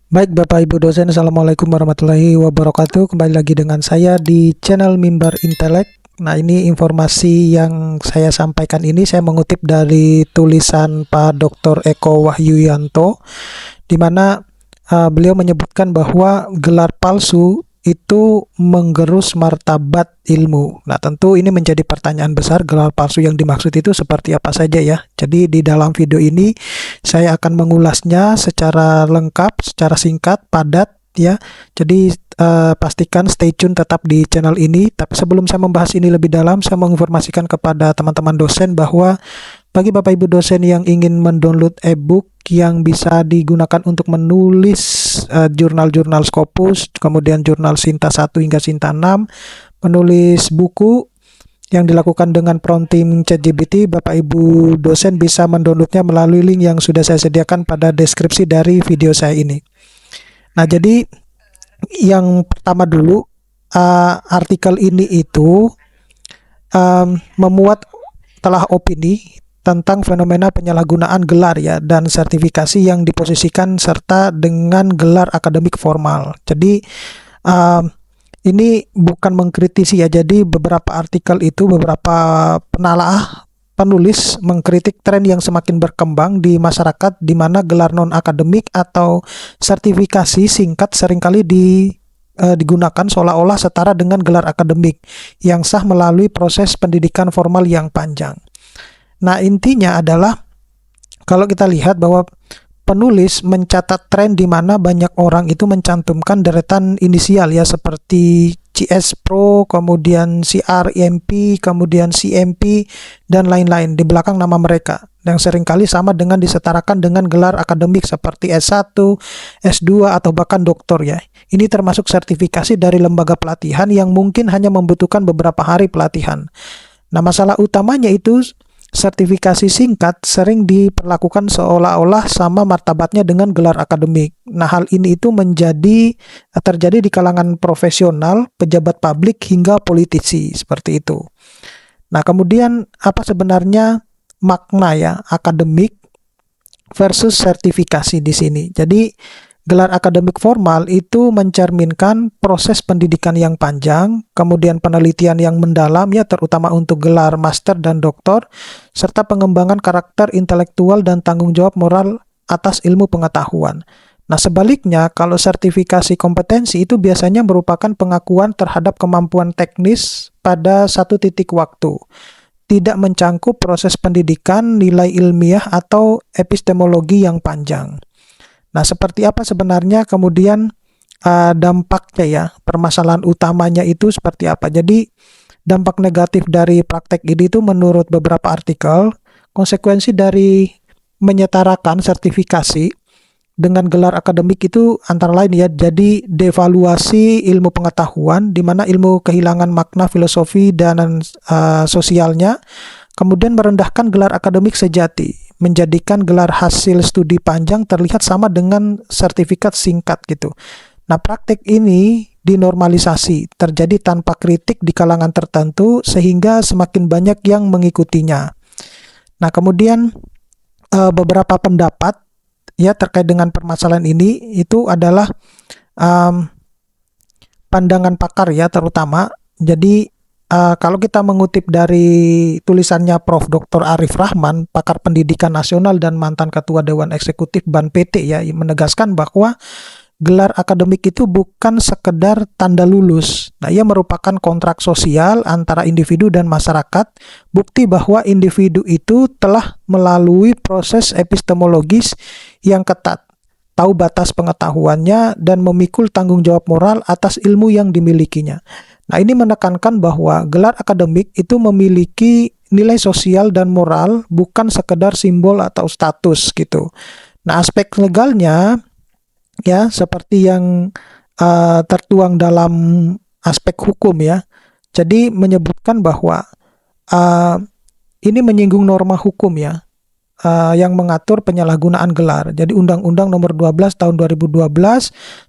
Baik Bapak Ibu dosen, Assalamualaikum warahmatullahi wabarakatuh. Kembali lagi dengan saya di channel Mimbar Intelek. Nah, ini informasi yang saya sampaikan ini saya mengutip dari tulisan Pak Dr. Eko Wahyuyanto, di mana beliau menyebutkan bahwa gelar palsu itu menggerus martabat ilmu. Nah, tentu ini menjadi pertanyaan besar, gelar palsu yang dimaksud itu seperti apa saja ya. Jadi di dalam video ini saya akan mengulasnya secara lengkap, secara singkat, padat ya. Jadi pastikan stay tune tetap di channel ini. Tapi sebelum saya membahas ini lebih dalam, saya menginformasikan kepada teman-teman dosen bahwa bagi Bapak Ibu dosen yang ingin mendownload e-book yang bisa digunakan untuk menulis jurnal-jurnal Scopus, kemudian jurnal Sinta 1 hingga Sinta 6, menulis buku yang dilakukan dengan prompting ChatGPT, Bapak Ibu dosen bisa mendownloadnya melalui link yang sudah saya sediakan pada deskripsi dari video saya ini. Nah, jadi yang pertama dulu, artikel ini itu memuat telah opini tentang fenomena penyalahgunaan gelar ya dan sertifikasi yang diposisikan serta dengan gelar akademik formal. Jadi ini bukan mengkritisi ya. Jadi beberapa artikel itu, beberapa penalaah penulis mengkritik tren yang semakin berkembang di masyarakat di mana gelar non akademik atau sertifikasi singkat seringkali digunakan seolah-olah setara dengan gelar akademik yang sah melalui proses pendidikan formal yang panjang. Nah, intinya adalah kalau kita lihat bahwa penulis mencatat tren di mana banyak orang itu mencantumkan deretan inisial ya, seperti CS Pro, kemudian CRMP, kemudian CMP, dan lain-lain di belakang nama mereka, yang seringkali sama dengan disetarakan dengan gelar akademik seperti S1, S2, atau bahkan doktor ya. Ini termasuk sertifikasi dari lembaga pelatihan yang mungkin hanya membutuhkan beberapa hari pelatihan. Nah, masalah utamanya itu sertifikasi singkat sering diperlakukan seolah-olah sama martabatnya dengan gelar akademik. Nah, hal ini itu terjadi di kalangan profesional, pejabat publik, hingga politisi, seperti itu. Nah, kemudian apa sebenarnya makna ya akademik versus sertifikasi di sini? Jadi, gelar akademik formal itu mencerminkan proses pendidikan yang panjang, kemudian penelitian yang mendalam ya, terutama untuk gelar master dan doktor, serta pengembangan karakter intelektual dan tanggung jawab moral atas ilmu pengetahuan. Nah, sebaliknya, kalau sertifikasi kompetensi itu biasanya merupakan pengakuan terhadap kemampuan teknis pada satu titik waktu, tidak mencangkup proses pendidikan, nilai ilmiah, atau epistemologi yang panjang. Nah, seperti apa sebenarnya kemudian dampaknya ya, permasalahan utamanya itu seperti apa? Jadi, dampak negatif dari praktek ini itu menurut beberapa artikel, konsekuensi dari menyetarakan sertifikasi dengan gelar akademik itu antara lain ya, jadi devaluasi ilmu pengetahuan, di mana ilmu kehilangan makna filosofi dan sosialnya, kemudian merendahkan gelar akademik sejati, menjadikan gelar hasil studi panjang terlihat sama dengan sertifikat singkat gitu. Nah, praktik ini dinormalisasi, terjadi tanpa kritik di kalangan tertentu sehingga semakin banyak yang mengikutinya. Nah, kemudian beberapa pendapat ya terkait dengan permasalahan ini itu adalah pandangan pakar ya terutama. Jadi kalau kita mengutip dari tulisannya Prof. Dr. Arif Rahman, pakar pendidikan nasional dan mantan Ketua Dewan Eksekutif BAN PT ya, menegaskan bahwa gelar akademik itu bukan sekedar tanda lulus. Nah, ia merupakan kontrak sosial antara individu dan masyarakat, bukti bahwa individu itu telah melalui proses epistemologis yang ketat, tahu batas pengetahuannya, dan memikul tanggung jawab moral atas ilmu yang dimilikinya. Nah, ini menekankan bahwa gelar akademik itu memiliki nilai sosial dan moral, bukan sekedar simbol atau status gitu. Nah, aspek legalnya ya seperti yang tertuang dalam aspek hukum ya. Jadi menyebutkan bahwa ini menyinggung norma hukum ya, yang mengatur penyalahgunaan gelar. Jadi Undang-Undang Nomor 12 Tahun 2012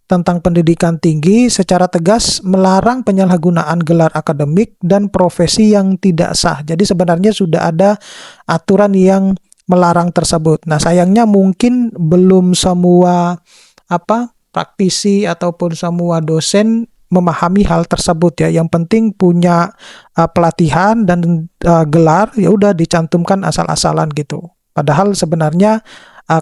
tentang Pendidikan Tinggi secara tegas melarang penyalahgunaan gelar akademik dan profesi yang tidak sah. Jadi sebenarnya sudah ada aturan yang melarang tersebut. Nah, sayangnya mungkin belum semua praktisi ataupun semua dosen memahami hal tersebut ya. Yang penting punya pelatihan dan gelar, ya udah dicantumkan asal-asalan gitu. Padahal sebenarnya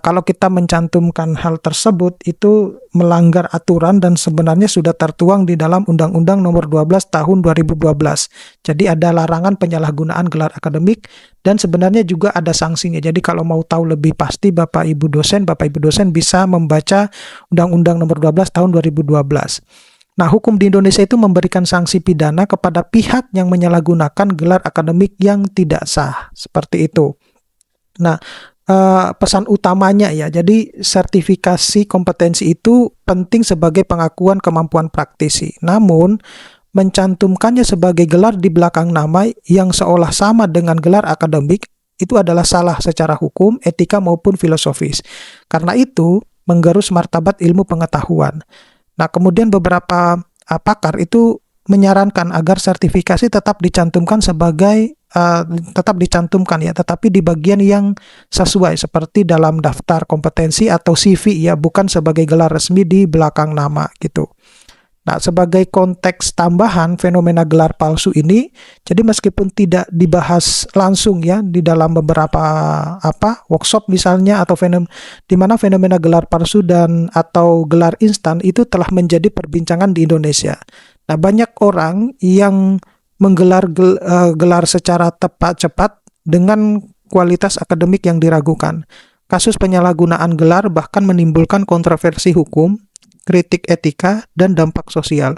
kalau kita mencantumkan hal tersebut itu melanggar aturan dan sebenarnya sudah tertuang di dalam Undang-Undang Nomor 12 Tahun 2012. Jadi ada larangan penyalahgunaan gelar akademik dan sebenarnya juga ada sanksinya. Jadi kalau mau tahu lebih pasti Bapak Ibu dosen bisa membaca Undang-Undang Nomor 12 Tahun 2012. Nah, hukum di Indonesia itu memberikan sanksi pidana kepada pihak yang menyalahgunakan gelar akademik yang tidak sah. Seperti itu. Nah, pesan utamanya ya, jadi sertifikasi kompetensi itu penting sebagai pengakuan kemampuan praktisi. Namun, mencantumkannya sebagai gelar di belakang nama yang seolah sama dengan gelar akademik itu adalah salah secara hukum, etika maupun filosofis. Karena itu, menggerus martabat ilmu pengetahuan. Nah, kemudian beberapa pakar itu menyarankan agar sertifikasi tetap dicantumkan ya, tetapi di bagian yang sesuai seperti dalam daftar kompetensi atau CV ya, bukan sebagai gelar resmi di belakang nama gitu. Nah, sebagai konteks tambahan fenomena gelar palsu ini, jadi meskipun tidak dibahas langsung ya di dalam beberapa workshop misalnya atau di mana fenomena gelar palsu dan atau gelar instan itu telah menjadi perbincangan di Indonesia. Nah, banyak orang yang menggelar gelar secara cepat dengan kualitas akademik yang diragukan. Kasus penyalahgunaan gelar bahkan menimbulkan kontroversi hukum, kritik etika, dan dampak sosial.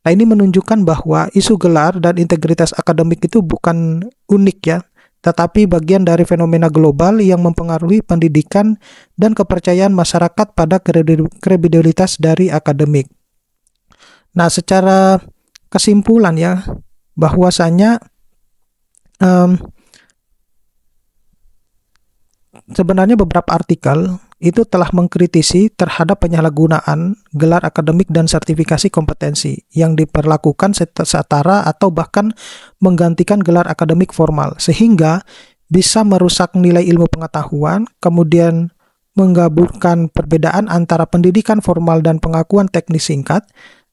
Nah, ini menunjukkan bahwa isu gelar dan integritas akademik itu bukan unik ya, tetapi bagian dari fenomena global yang mempengaruhi pendidikan dan kepercayaan masyarakat pada kredibilitas dari akademik. Nah, secara kesimpulan ya, bahwasanya sebenarnya beberapa artikel itu telah mengkritisi terhadap penyalahgunaan gelar akademik dan sertifikasi kompetensi yang diperlakukan setara atau bahkan menggantikan gelar akademik formal, sehingga bisa merusak nilai ilmu pengetahuan, kemudian menggabungkan perbedaan antara pendidikan formal dan pengakuan teknis singkat,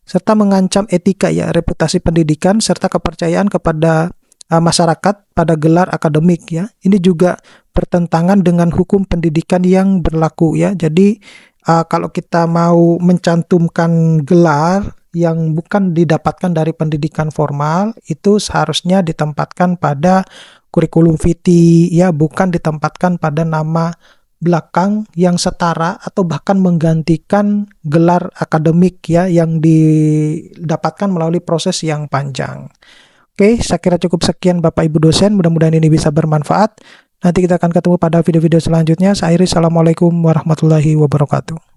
serta mengancam etika ya, reputasi pendidikan, serta kepercayaan kepada masyarakat pada gelar akademik ya. Ini juga bertentangan dengan hukum pendidikan yang berlaku ya. Jadi kalau kita mau mencantumkan gelar yang bukan didapatkan dari pendidikan formal, itu seharusnya ditempatkan pada kurikulum vitae ya, bukan ditempatkan pada nama belakang yang setara atau bahkan menggantikan gelar akademik ya yang didapatkan melalui proses yang panjang. Oke, saya kira cukup sekian Bapak Ibu dosen, mudah-mudahan ini bisa bermanfaat. Nanti kita akan ketemu pada video-video selanjutnya. Saya Iris, Assalamualaikum warahmatullahi wabarakatuh.